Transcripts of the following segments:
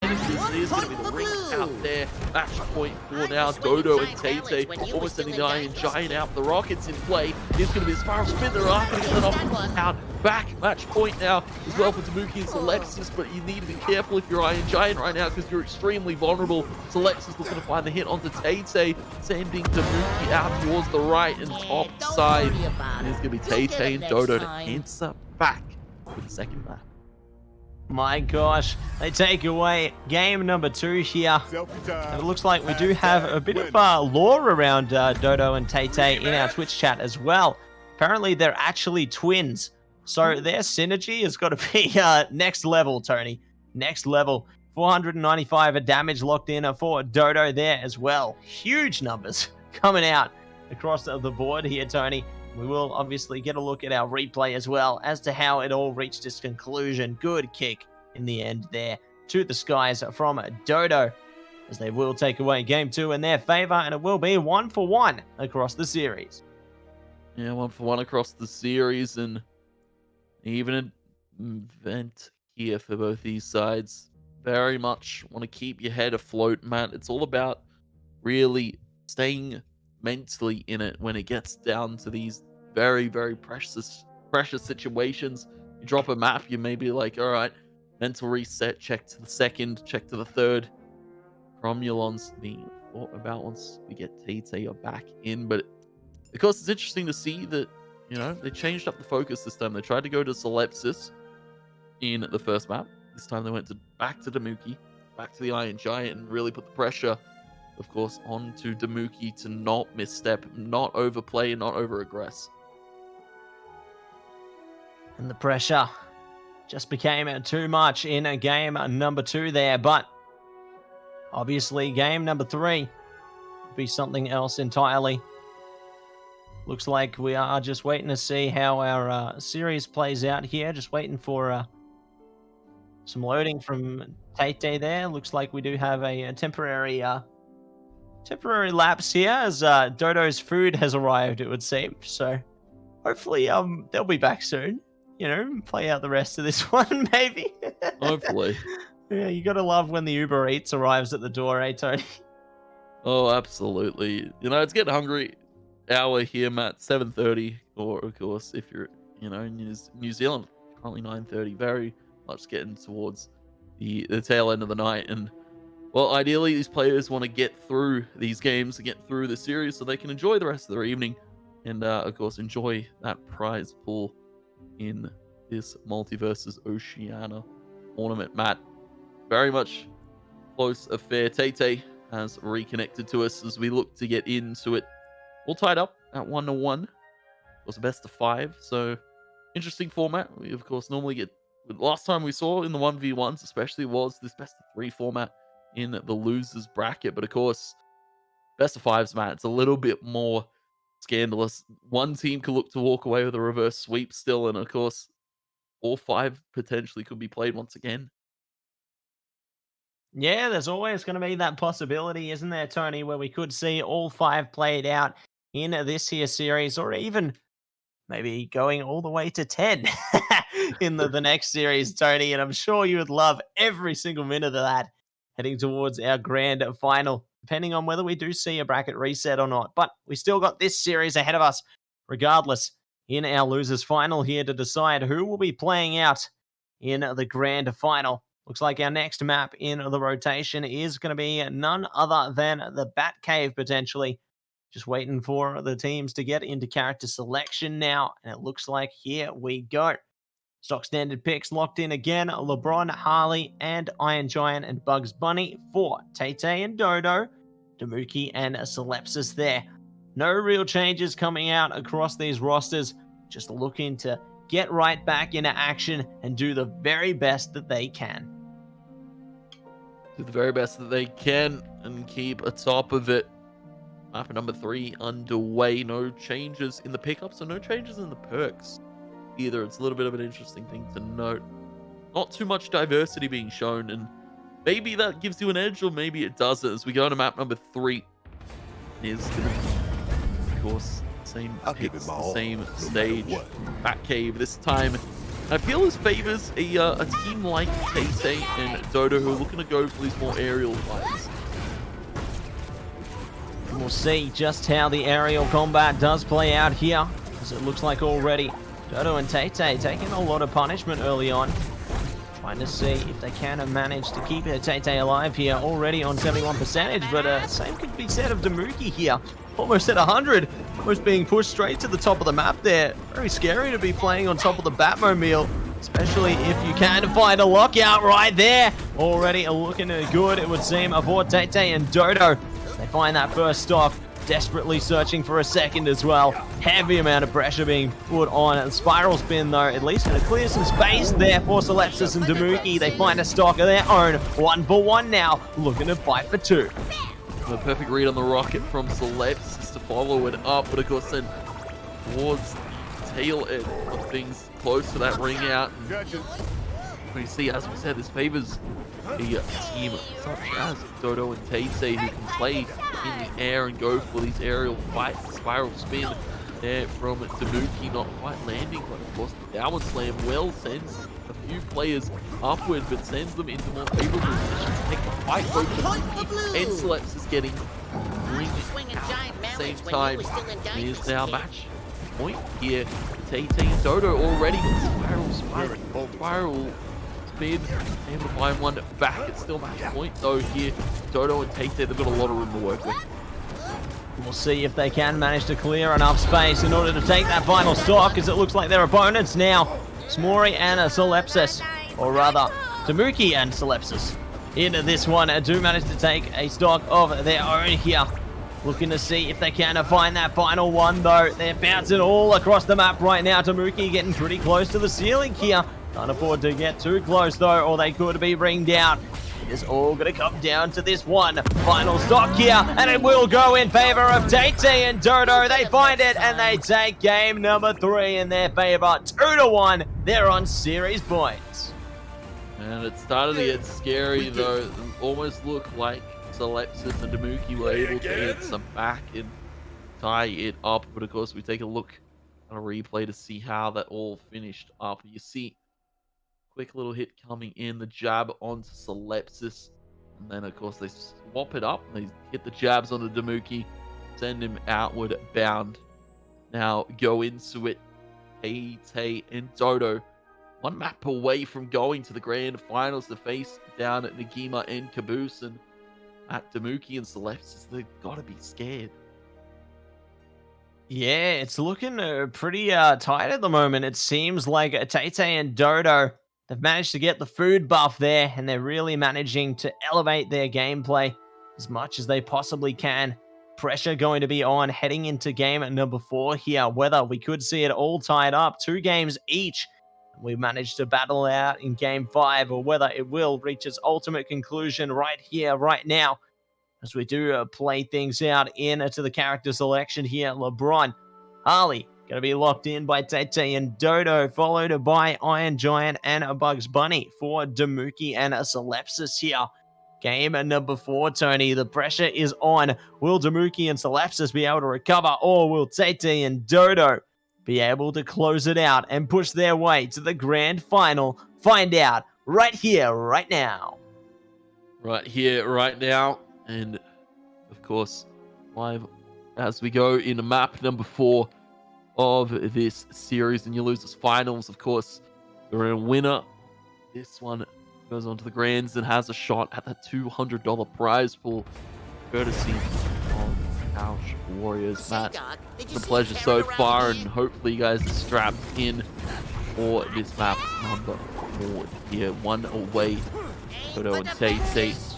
This is going to be the ring out there. Match point for now. Dodo and Tate almost sending the Iron Giant out. The Rockets in play. Here's going to be a spiral spin. They're not going to get that off out. Back match point now as well for Dmooky and Sylllepsis, but you need to be careful if you're Iron Giant right now because you're extremely vulnerable. Sylllepsis looking to find the hit onto Tate, sending Dmooky out towards the right and top side. And it's going to be Tate and Dodo to answer back for the second map. My gosh, they take away game number 2 here. And it looks like we do have a bit of lore around Dodo and Tate in our Twitch chat as well. Apparently, they're actually twins. So their synergy has got to be next level, Tony. Next level. 495 damage locked in for Dodo there as well. Huge numbers coming out across the board here, Tony. We will obviously get a look at our replay as well as to how it all reached its conclusion. Good kick in the end there to the skies from Dodo, as they will take away game 2 in their favor, and it will be 1-for-1 across the series. Yeah, 1-for-1 across the series, and even an event here for both these sides. Very much want to keep your head afloat, Matt. It's all about really staying mentally in it when it gets down to these very, very precious situations. You drop a map, you may be like, all right, mental reset, check to the second, check to the third. Cromulon's being thought about once we get Tate back in, but of course it's interesting to see that, you know, they changed up the focus this time. They tried to go to Sylllepsis in the first map. This time they went back to Dmooky, back to the Iron Giant, and really put the pressure, of course, onto Dmooky to not misstep, not overplay, not over-aggress. And the pressure just became too much in game number 2 there, but obviously game number 3 will be something else entirely. Looks like we are just waiting to see how our series plays out here. Just waiting for some loading from Tate there. Looks like we do have a temporary lapse here as Dodo's food has arrived, it would seem. So hopefully they'll be back soon. You know, play out the rest of this one, maybe. Hopefully. Yeah, you gotta love when the Uber Eats arrives at the door, eh, Tony? Oh, absolutely. You know, it's getting hungry hour here, Matt. 7:30, or of course, if you're, you know, in New Zealand, currently 9:30. Very much getting towards the tail end of the night, and well, ideally, these players want to get through these games and get through the series so they can enjoy the rest of their evening, and of course, enjoy that prize pool in this MultiVersus Oceania tournament. Matt, very much close affair. Tate has reconnected to us as we look to get into it. All tied up at 1-1. It was a best of 5, so interesting format. We of course normally get, last time we saw in the 1v1s especially was this best of 3 format in the losers bracket, but of course best of 5s, Matt, it's a little bit more scandalous. One team could look to walk away with a reverse sweep still, and of course all 5 potentially could be played once again. Yeah, there's always going to be that possibility, isn't there, Tony, where we could see all 5 played out in this here series, or even maybe going all the way to 10 in the next series, Tony. And I'm sure you would love every single minute of that heading towards our grand final, depending on whether we do see a bracket reset or not. But we still got this series ahead of us, regardless, in our losers final here to decide who will be playing out in the grand final. Looks like our next map in the rotation is going to be none other than the Batcave, potentially. Just waiting for the teams to get into character selection now, and it looks like here we go. Stock standard picks locked in again. LeBron, Harley, and Iron Giant and Bugs Bunny for Tate and Dodo, Dmooky and Sylllepsis there. No real changes coming out across these rosters. Just looking to get right back into action and do the very best that they can. Do the very best that they can and keep atop of it. Map number 3 underway. No changes in the pickups, and no changes in the perks either. It's a little bit of an interesting thing to note. Not too much diversity being shown, and maybe that gives you an edge, or maybe it doesn't. As we go to map number 3, is going to be, of course, same picks, the same stage. Batcave this time. I feel this favors a team like Tay and Dodo who are looking to go for these more aerial fights. We'll see just how the aerial combat does play out here, as it looks like already Dodo and Tay taking a lot of punishment early on. Trying to see if they can manage to keep Tay alive here, already on 71%, but same could be said of Dmooky here. Almost at 100, almost being pushed straight to the top of the map there. Very scary to be playing on top of the Batmobile, especially if you can find a lockout right there. Already looking good, it would seem, aboard Tay and Dodo. They find that first stock, desperately searching for a second as well. Heavy amount of pressure being put on. And Spiral Spin, though, at least going to clear some space there for Sylllepsis and Dmooky. They find a stock of their own. 1-for-1 now, looking to fight for 2. The perfect read on the rocket from Sylllepsis to follow it up, but of course then towards the tail end of things, close to that ring out. We see, as we said, this favors a team such as Dodo and Tay who can play in the air and go for these aerial fights. The spiral spin there from Dmooky not quite landing, but of course the downward slam well sends a few players upward, but sends them into more favorable positions to take the fight. Both Dmooky and Sylllepsis getting ring out at the same time. Here's now match point here. Tay and Dodo already got spiral spin, able to find one back. It's still match point though here. Dodo and Tay, they've got a lot of room to work with. We'll see if they can manage to clear enough space in order to take that final stock, as it looks like their opponents now, Smori and Sylllepsis, or rather, Dmooky and Sylllepsis, into this one, do manage to take a stock of their own here. Looking to see if they can find that final one, though. They're bouncing all across the map right now. Dmooky getting pretty close to the ceiling here. Can't afford to get too close, though, or they could be ringed out. It is all going to come down to this one final stock here, and it will go in favor of Tay and Dodo. They find it, and they take game number 3 in their favor. 2-1. They're on series points. And it started to get scary, though. It almost looked like Sylllepsis and Dmooky were able to hit some back and tie it up. But of course, we take a look at a replay to see how that all finished up. You see, quick little hit coming in, the jab onto Sylllepsis, and then of course they swap it up. They hit the jabs onto Dmooky, send him outward bound. Now go into it. Tay and Dodo, one map away from going to the grand finals to face down at Nagima and Caboose, and at Dmooky and Sylllepsis, they've got to be scared. Yeah, it's looking pretty tight at the moment. It seems like Tay and Dodo, they've managed to get the food buff there, and they're really managing to elevate their gameplay as much as they possibly can. Pressure going to be on heading into game number 4 here. Whether we could see it all tied up, 2 games each, we managed to battle out in game 5, or whether it will reach its ultimate conclusion right here, right now, as we do play things out into the character selection here. LeBron, Harley, going to be locked in by Tay and Dodo, followed by Iron Giant and a Bugs Bunny for Dmooky and a Sylllepsis here. Game number 4, Tony. The pressure is on. Will Dmooky and Sylllepsis be able to recover, or will Tay and Dodo be able to close it out and push their way to the grand final? Find out right here, right now. Right here, right now. And of course, live as we go into map number 4 of this series and you lose this finals. Of course, you're a winner. This one goes on to the grands and has a shot at that $200 prize pool, courtesy of Couch Warriors. Matt, it's a pleasure so far, and hopefully you guys are strapped in for this map number 4 here. 1 away, Dodo and Tay,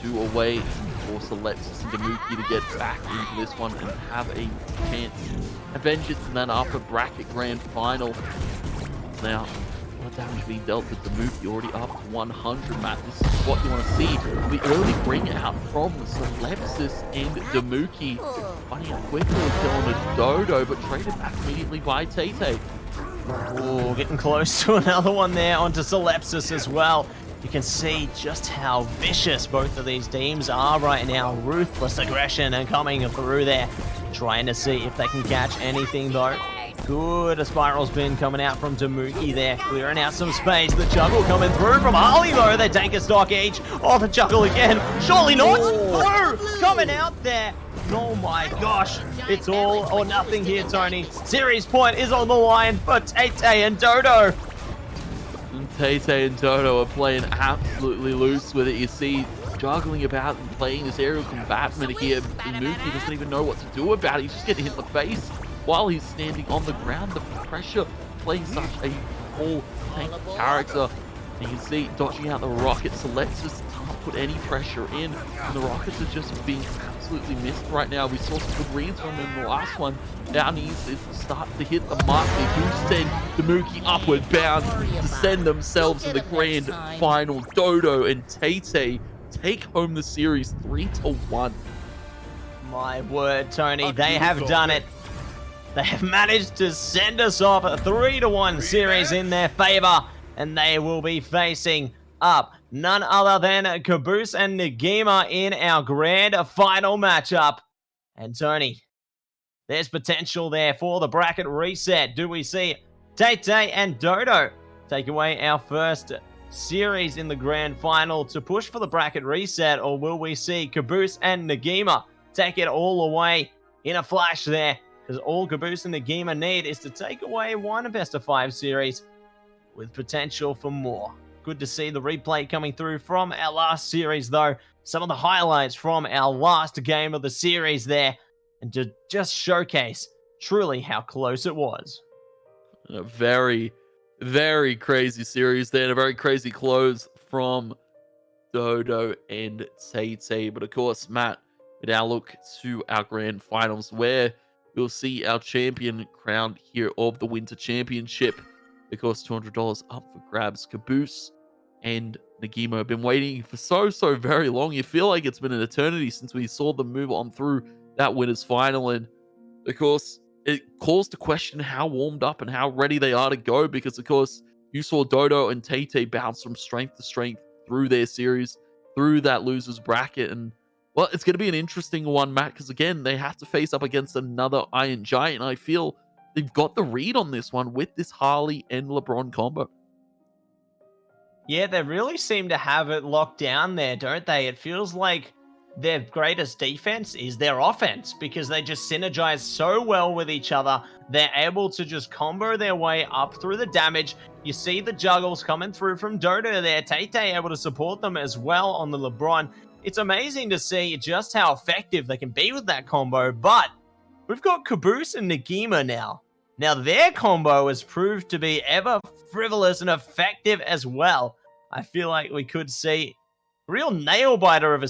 2 away for Sylllepsis and Dmooky to get back into this one and have a chance at vengeance in that upper bracket grand final. Now, a lot of damage being dealt with Dmooky, already up to 100, Matt. This is what you want to see. The early bring out from Sylllepsis and Dmooky. Finding a quick little kill on a Dodo, but traded back immediately by Tay. Oh, getting close to another one there onto Sylllepsis as well. You can see just how vicious both of these teams are right now. Ruthless aggression and coming through there. Trying to see if they can catch anything though. Good, a spiral spin coming out from Dmooky there, clearing out some space. The juggle coming through from Harley though. They take a stock each. Oh, the juggle again. Surely not. Oh, coming out there. Oh my gosh, it's all or nothing here, Tony. Series point is on the line for Tay and Dodo. And Tay and Dodo are playing absolutely loose with it. You see, juggling about and playing this aerial combatment here. Dmooky doesn't even know what to do about it. He's just getting hit in the face while he's standing on the ground. The pressure playing such a full tank character. You can see dodging out the rockets. Sylllepsis can't put any pressure in. And the rockets are just being absolutely missed right now. We saw some good reads from him in the last one. Now needs to start to hit the mark. They do send Dmooky upward bound to send themselves to the grand final. Dodo and Tay take home the series 3-1. My word, Tony, they have done it. They have managed to send us off a 3-1 series in their favor, and they will be facing up none other than Caboose and Negima in our grand final matchup. And Tony, there's potential there for the bracket reset. Do we see Tay and Dodo take away our first series in the grand final to push for the bracket reset, or will we see Caboose and Negima take it all away in a flash there? Because all Caboose and Negima need is to take away one best-of-5 series with potential for more. Good to see the replay coming through from our last series, though. Some of the highlights from our last game of the series there, and to just showcase truly how close it was. A very, very crazy series there, and a very crazy close from Dodo and Tay. But of course, Matt, we now look to our grand finals where we'll see our champion crowned here of the Winter Championship. Of course, $200 up for grabs. Caboose and Negima have been waiting for so very long. You feel like it's been an eternity since we saw them move on through that winners final. And of course, it calls to question how warmed up and how ready they are to go, because of course, you saw Dodo and Tay bounce from strength to strength through their series, through that losers bracket. And well, it's going to be an interesting one, Matt, because again, they have to face up against another Iron Giant. I feel they've got the read on this one with this Harley and LeBron combo. Yeah, they really seem to have it locked down there, don't they? It feels like their greatest defense is their offense, because they just synergize so well with each other. They're able to just combo their way up through the damage. You see the juggles coming through from Dodo there. Tay able to support them as well on the LeBron. It's amazing to see just how effective they can be with that combo, but we've got Caboose and Negima now. Now their combo has proved to be ever frivolous and effective as well. I feel like we could see a real nail-biter of a